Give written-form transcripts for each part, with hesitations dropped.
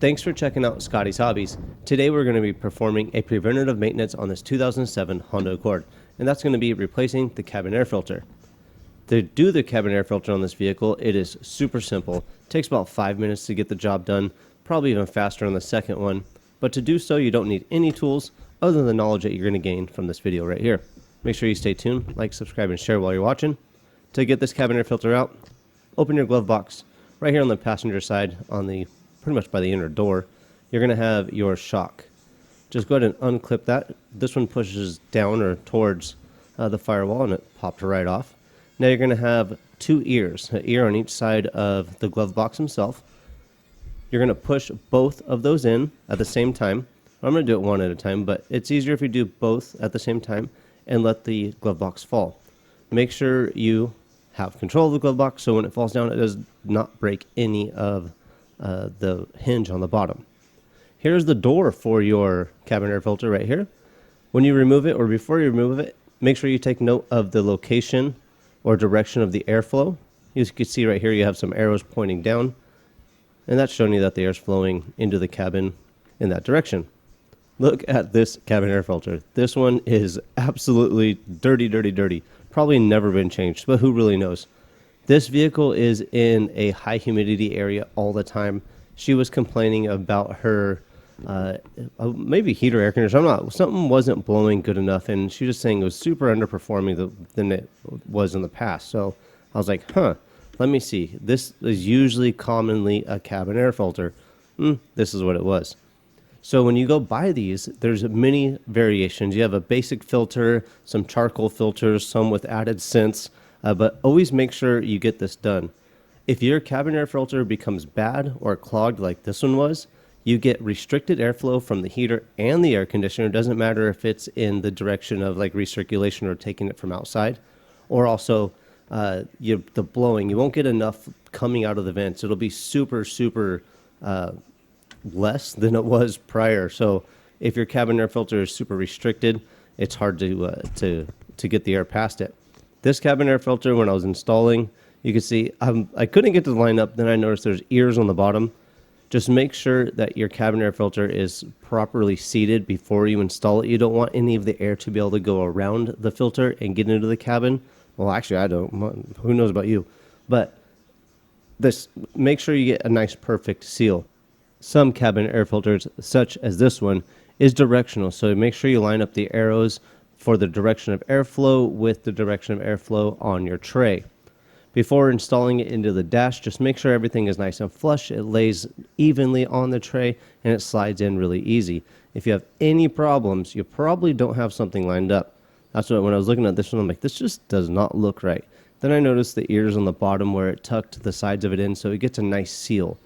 Thanks for checking out Scotty's Hobbies. Today we're going to be performing a preventative maintenance on this 2007 Honda Accord, and that's going to be replacing the cabin air filter. To do the cabin air filter on this vehicle, it is super simple. It takes about 5 minutes to get the job done, probably even faster on the second one. But to do so, you don't need any tools other than the knowledge that you're going to gain from this video right here. Make sure you stay tuned, like, subscribe, and share while you're watching. To get this cabin air filter out, open your glove box. Right here on the passenger side, on the pretty much by the inner door, you're going to have your shock. Just go ahead and unclip that. This one pushes down or towards the firewall, and it popped right off. Now you're going to have two ears, an ear on each side of the glove box himself. You're going to push both of those in at the same time. I'm going to do it one at a time, but it's easier if you do both at the same time and let the glove box fall. Make sure you have control of the glove box so when it falls down, it does not break any of the hinge on the bottom. Here's the door for your cabin air filter right here. When you remove it, or before you remove it, make sure you take note of the location or direction of the airflow. As you can see right here, you have some arrows pointing down, and that's showing you that the air is flowing into the cabin in that direction. Look at this cabin air filter. This one is absolutely dirty, dirty, dirty. Probably never been changed, but who really knows? This vehicle is in a high humidity area all the time. She was complaining about her maybe heater air conditioner. Something wasn't blowing good enough, and she was saying it was super underperforming than it was in the past. So I was like, let me see. This is usually commonly a cabin air filter. This is what it was. So when you go buy these, there's many variations. You have a basic filter, some charcoal filters, some with added scents, but always make sure you get this done. If your cabin air filter becomes bad or clogged like this one was, you get restricted airflow from the heater and the air conditioner. It doesn't matter if it's in the direction of like recirculation or taking it from outside, or also the blowing. You won't get enough coming out of the vents. It'll be super, super less than it was prior. So if your cabin air filter is super restricted, it's hard to get the air past it. This cabin air filter, when I was installing, you can see I couldn't get to the line up. Then I noticed there's ears on the bottom. Just make sure that your cabin air filter is properly seated before you install it. You don't want any of the air to be able to go around the filter and get into the cabin. Well, actually, I don't. Who knows about you? But make sure you get a nice, perfect seal. Some cabin air filters, such as this one, is directional. So make sure you line up the arrows for the direction of airflow with the direction of airflow on your tray. Before installing it into the dash, just make sure everything is nice and flush. It lays evenly on the tray and it slides in really easy. If you have any problems, you probably don't have something lined up. That's what, when I was looking at this one, I'm like, this just does not look right. Then I noticed the ears on the bottom where it tucked the sides of it in, so it gets a nice seal.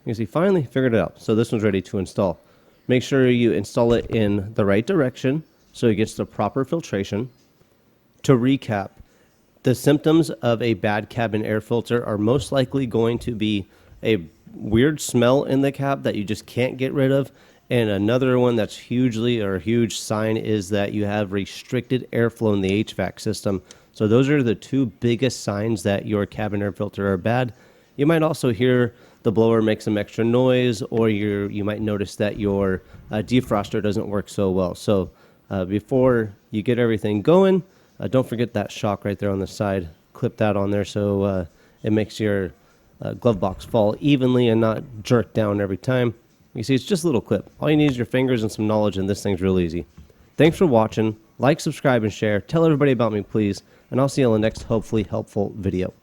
You see, finally figured it out. So this one's ready to install. Make sure you install it in the right direction so it gets the proper filtration. To recap, the symptoms of a bad cabin air filter are most likely going to be a weird smell in the cab that you just can't get rid of. And another one that's a huge sign is that you have restricted airflow in the HVAC system. So those are the two biggest signs that your cabin air filter are bad. You might also hear the blower make some extra noise, or you might notice that your defroster doesn't work so well. So before you get everything going, don't forget that shock right there on the side. Clip that on there so it makes your glove box fall evenly and not jerk down every time. You see, it's just a little clip. All you need is your fingers and some knowledge, and this thing's real easy. Thanks for watching. Like, subscribe, and share. Tell everybody about me, please. And I'll see you on the next hopefully helpful video.